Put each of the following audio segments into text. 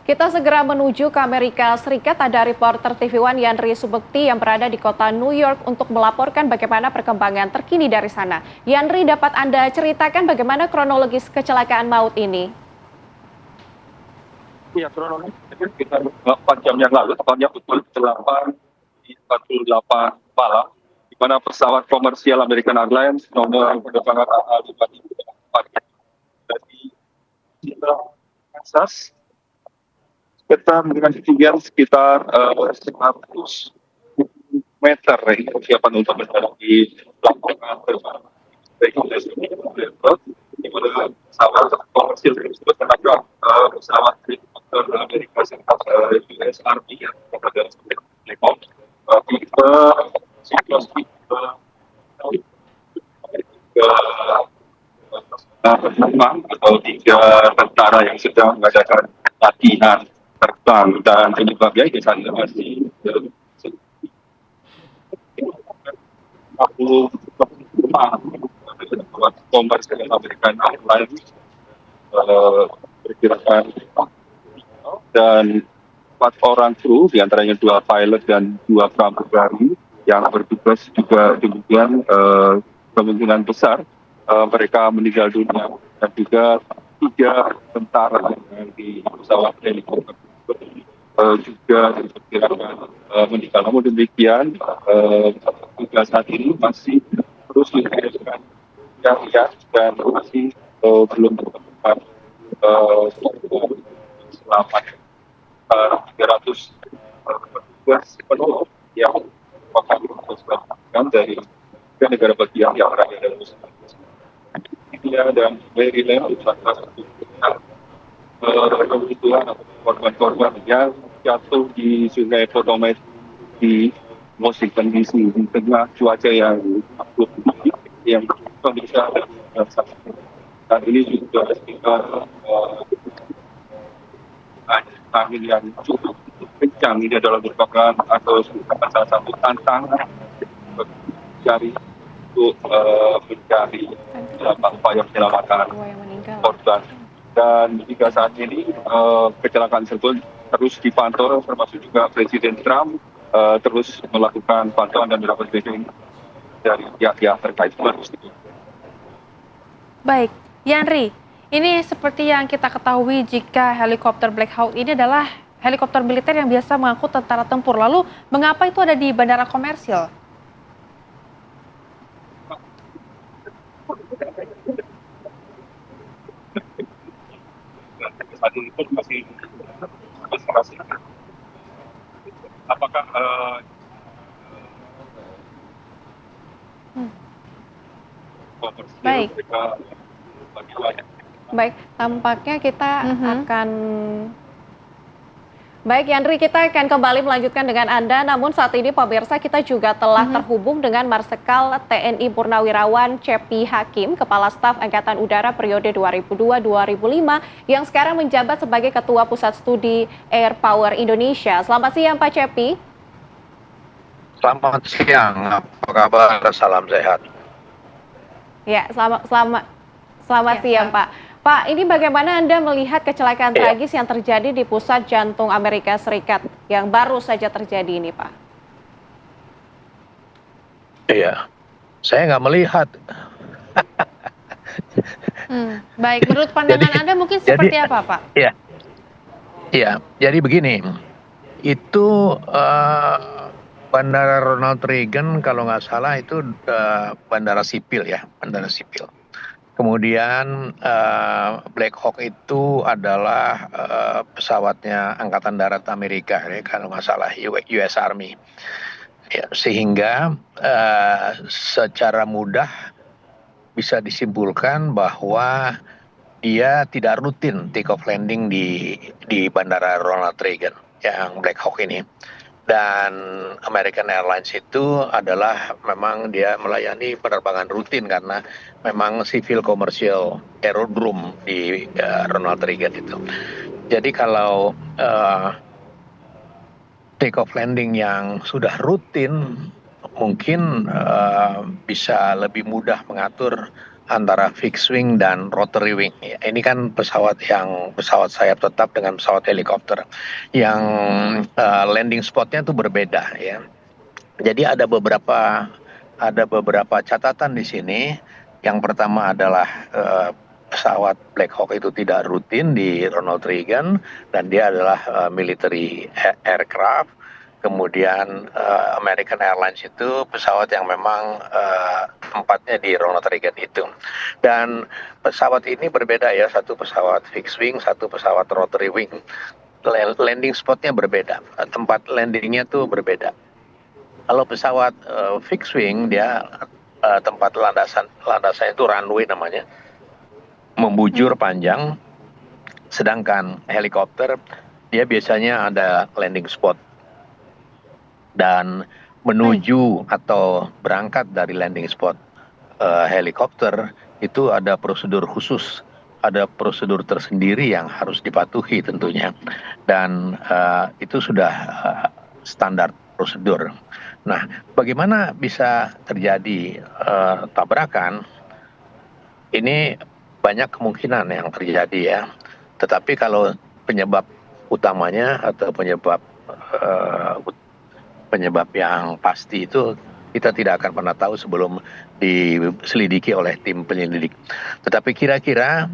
Kita segera menuju ke Amerika Serikat. Ada reporter TV One Yandri Subekti yang berada di kota New York untuk melaporkan bagaimana perkembangan terkini dari sana. Yandri, dapat Anda ceritakan bagaimana kronologis kecelakaan maut ini? Ya, kronologis sekitar 8 jam yang lalu, tepatnya pukul 8.48 malam, di mana pesawat komersial American Airlines nomor penerbangan AA534 dari Kansas, kita menggunakan ketinggian sekitar 100 meter ini persiapan untuk mendarat di lapangan terbang di mana pesawat komersil tersebut menabrak pesawat helikopter Amerika Serikat US Army yang berada di Black tipe siklus tipe penumpang atau 3 tentara yang sedang mengadakan latihan terbang, dan penyebabnya ini saat ini masih 40 komersial American Airlines perkirakan, dan 4 orang kru, diantaranya 2 pilot dan 2 pramugari yang bertugas juga demikian kemungkinan besar mereka meninggal dunia, dan juga 3 tentara yang di pesawat helikopter juga diperkirakan meninggal. Namun demikian, hingga saat ini masih terus dikaitkan yang dan masih belum ditemukan selamat 300 petugas penolong yang merupakan dari negara bagian yang berada dalam India dan Maryland, salah satu kebutuhan atau korban-korban yang jatuh di Sungai Potomac di Washington DC di tengah cuaca yang cukup tinggi, yang kondisi dan ini juga sekitar angin yang cukup kencang. Ini adalah merupakan atau salah satu tantangan mencari untuk mencari upaya penyelamatan korban. Dan hingga saat ini kecelakaan tersebut terus dipantau, termasuk juga Presiden Trump terus melakukan pantauan dan melakukan briefing dari pihak-pihak terkait. Baik, Yandri, ini seperti yang kita ketahui jika helikopter Black Hawk ini adalah helikopter militer yang biasa mengangkut tentara tempur. Lalu mengapa itu ada di bandara komersil? Saat ini pun masih apakah baik. Baik, tampaknya kita akan baik, Yandri, kita akan kembali melanjutkan dengan Anda. Namun saat ini pemirsa, kita juga telah terhubung dengan Marsikal TNI Purnawirawan Cepi Hakim, Kepala Staf Angkatan Udara periode 2002-2005, yang sekarang menjabat sebagai Ketua Pusat Studi Air Power Indonesia. Selamat siang, Pak Cepi. Selamat siang, apa kabar? Salam sehat. Ya, selamat siang, Pak. Pak, ini bagaimana Anda melihat kecelakaan tragis yang terjadi di pusat jantung Amerika Serikat yang baru saja terjadi ini, Pak? Iya, saya nggak melihat. Baik, menurut pandangan Anda mungkin seperti apa, Pak? Iya, jadi begini, itu Bandara Ronald Reagan kalau nggak salah itu bandara sipil ya, bandara sipil. Kemudian Black Hawk itu adalah pesawatnya Angkatan Darat Amerika, ya, kalau nggak salah US Army. Ya, sehingga secara mudah bisa disimpulkan bahwa dia tidak rutin take off landing di Bandara Ronald Reagan yang Black Hawk ini. Dan American Airlines itu adalah memang dia melayani penerbangan rutin karena memang civil commercial aerodrome di Ronald Reagan itu. Jadi kalau take off landing yang sudah rutin mungkin bisa lebih mudah mengatur antara fixed wing dan rotary wing. Ya, ini kan pesawat sayap tetap dengan pesawat helikopter yang landing spotnya itu berbeda ya. Jadi ada beberapa catatan di sini. Yang pertama adalah pesawat Black Hawk itu tidak rutin di Ronald Reagan dan dia adalah military aircraft. Kemudian American Airlines itu pesawat yang memang tempatnya di Ronald Reagan itu. Dan pesawat ini berbeda ya, satu pesawat fixed wing, satu pesawat rotary wing. Landing spotnya berbeda, tempat landingnya tuh berbeda. Kalau pesawat fixed wing dia tempat landasan itu runway namanya, membujur panjang, sedangkan helikopter dia biasanya ada landing spot. Dan menuju atau berangkat dari landing spot helikopter itu ada prosedur khusus, ada prosedur tersendiri yang harus dipatuhi tentunya, dan itu sudah standar prosedur. Nah, bagaimana bisa terjadi tabrakan? Ini banyak kemungkinan yang terjadi ya. Tetapi kalau penyebab utamanya atau penyebab yang pasti itu kita tidak akan pernah tahu sebelum diselidiki oleh tim penyelidik. Tetapi kira-kira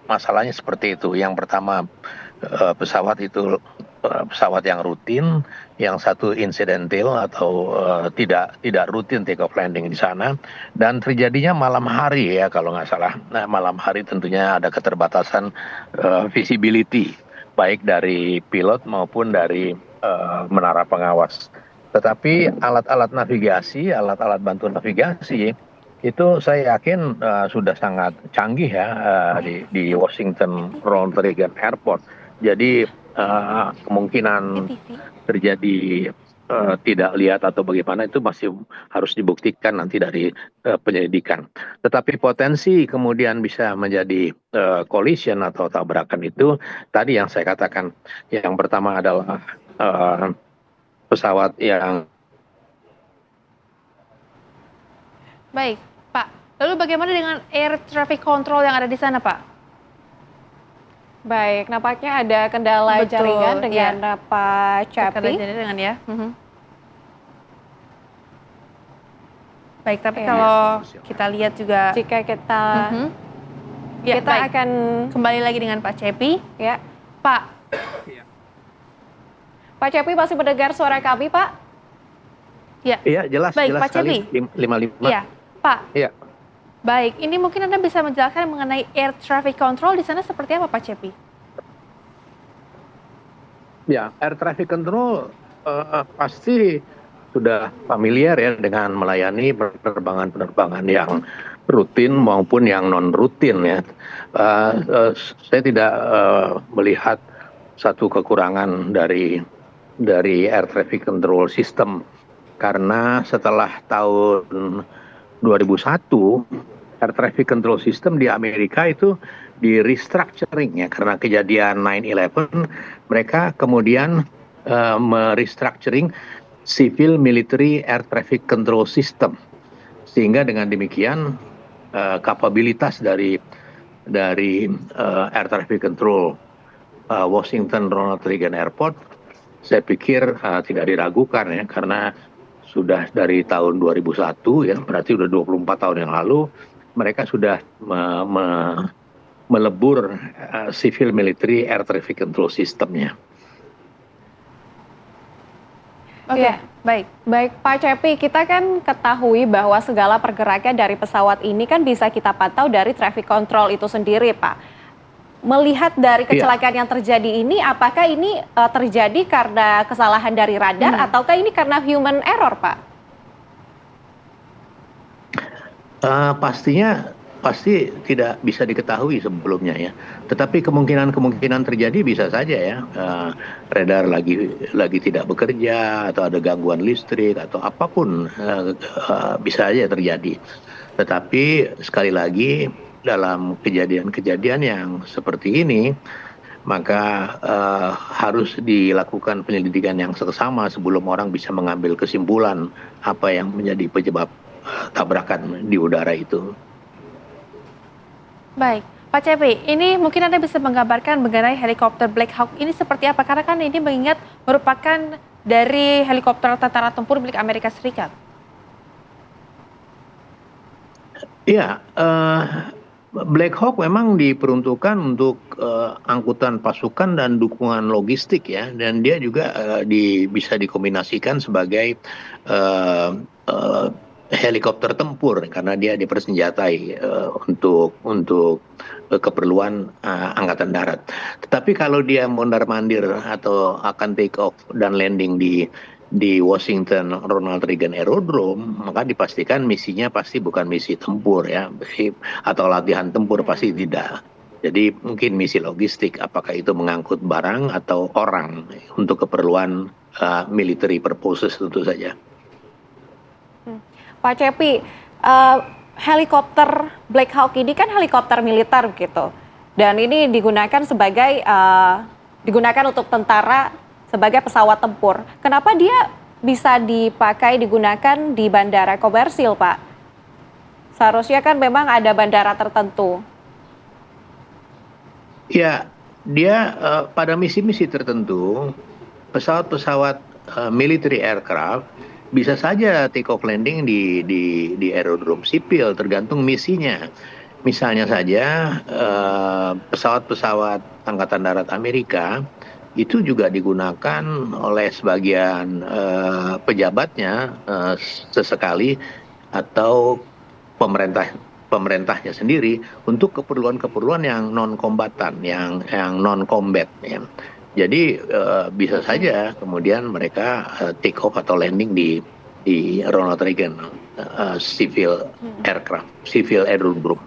masalahnya seperti itu. Yang pertama pesawat itu pesawat yang rutin, yang satu insidental atau tidak rutin take off landing di sana, dan terjadinya malam hari ya kalau nggak salah. Nah, malam hari tentunya ada keterbatasan visibility baik dari pilot maupun dari menara pengawas. Tetapi alat-alat navigasi, alat-alat bantu navigasi itu saya yakin sudah sangat canggih ya di Washington Ronald Reagan Airport. Jadi kemungkinan terjadi tidak lihat atau bagaimana itu masih harus dibuktikan nanti dari penyelidikan. Tetapi potensi kemudian bisa menjadi collision atau tabrakan itu tadi yang saya katakan. Yang pertama adalah pesawat yang... Baik, Pak. Lalu bagaimana dengan air traffic control yang ada di sana, Pak? Baik, nampaknya ada kendala jaringan dengan Pak Cepi. Kendala jaringan ya. Baik, tapi kalau kita lihat juga jika kita akan kembali lagi dengan Pak Cepi. Ya, Pak. Pak Cepi masih mendengar suara kami, Pak? Ya. Iya, jelas. Baik, jelas Pak Cepi. 55. Iya, Pak. Iya. Baik, ini mungkin Anda bisa menjelaskan mengenai air traffic control di sana seperti apa, Pak Cepi? Ya, air traffic control pasti sudah familiar ya dengan melayani penerbangan-penerbangan yang rutin maupun yang non-rutin ya. Saya tidak melihat satu kekurangan dari air traffic control system, karena setelah tahun 2001 air traffic control system di Amerika itu di restructuring ya, karena kejadian 9/11 mereka kemudian merestructuring civil military air traffic control system, sehingga dengan demikian kapabilitas dari air traffic control Washington Ronald Reagan Airport saya pikir tidak diragukan ya, karena sudah dari tahun 2001 ya, berarti sudah 24 tahun yang lalu mereka sudah melebur civil military air traffic control systemnya. Oke, baik Pak Cepi, kita kan ketahui bahwa segala pergerakan dari pesawat ini kan bisa kita pantau dari traffic control itu sendiri, Pak. Melihat dari kecelakaan yang terjadi ini, apakah ini terjadi karena kesalahan dari radar ataukah ini karena human error, Pak? Pasti tidak bisa diketahui sebelumnya ya. Tetapi kemungkinan terjadi bisa saja ya. Radar lagi tidak bekerja atau ada gangguan listrik atau apapun bisa saja terjadi. Tetapi sekali lagi dalam kejadian-kejadian yang seperti ini maka harus dilakukan penyelidikan yang seksama sebelum orang bisa mengambil kesimpulan apa yang menjadi penyebab tabrakan di udara itu. Baik, Pak Cepi, ini mungkin Anda bisa menggambarkan mengenai helikopter Black Hawk ini seperti apa? Karena kan ini mengingat merupakan dari helikopter tentara tempur milik Amerika Serikat. Iya, Black Hawk memang diperuntukkan untuk angkutan pasukan dan dukungan logistik ya, dan dia juga bisa dikombinasikan sebagai eh, eh, helikopter tempur karena dia dipersenjatai untuk keperluan angkatan darat. Tetapi kalau dia mondar-mandir atau akan take off dan landing di Washington Ronald Reagan Aerodrome, maka dipastikan misinya pasti bukan misi tempur ya, atau latihan tempur pasti tidak. Jadi mungkin misi logistik, apakah itu mengangkut barang atau orang untuk keperluan military purposes tentu saja. Pak Cepi, helikopter Black Hawk ini kan helikopter militer gitu, dan ini digunakan digunakan untuk tentara sebagai pesawat tempur. Kenapa dia bisa digunakan di bandara komersil, Pak? Seharusnya kan memang ada bandara tertentu. Ya, dia pada misi-misi tertentu, pesawat-pesawat military aircraft bisa saja take off landing di aerodrome sipil, tergantung misinya. Misalnya saja pesawat-pesawat Angkatan Darat Amerika itu juga digunakan oleh sebagian pejabatnya sesekali atau pemerintahnya sendiri untuk keperluan-keperluan yang non kombatan, yang non combat ya. Jadi bisa saja kemudian mereka take off atau landing di Ronald Reagan civil aircraft, civil aerodrome.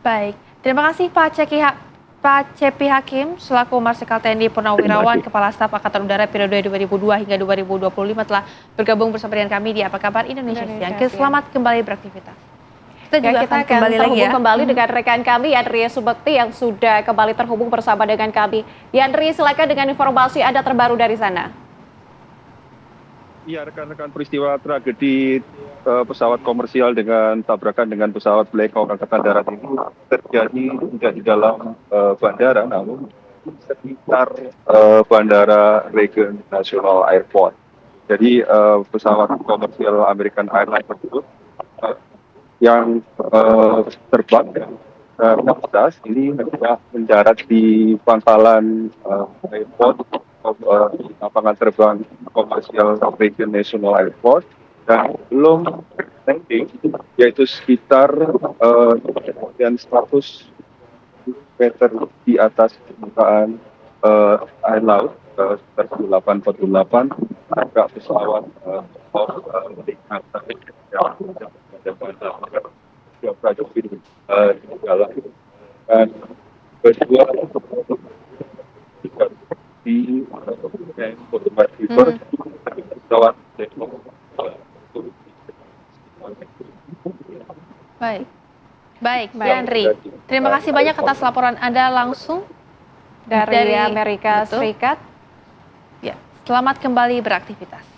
Baik, terima kasih Pak Cepi Hakim selaku Marsikal TNI Purnawirawan Kepala Staf Angkatan Udara periode 2002 hingga 2025 telah bergabung bersama dengan kami di Apa Kabar Indonesia Siang. Selamat kembali beraktivitas. Kita akan terhubung kembali dengan rekan kami Yandri Subekti yang sudah kembali terhubung bersama dengan kami. Yandri, silakan dengan informasi Anda terbaru dari sana. Iya, rekan-rekan, peristiwa tragedi pesawat komersial dengan tabrakan dengan pesawat Black Hawk Angkatan Darat ini terjadi tidak di dalam bandara, namun sekitar Bandara Reagan National Airport. Jadi pesawat komersial American Airlines tersebut yang terbang Texas ini mendarat di pangkalan airport lapangan terbang komersial Reagan National Airport dan belum landing, yaitu sekitar dan 100 meter di atas permukaan air laut, sekitar 48 agak pesawat dan kedua di pesawat Baik, Yandri. Terima kasih banyak atas laporan Anda langsung dari Amerika Serikat. Ya, selamat kembali beraktivitas.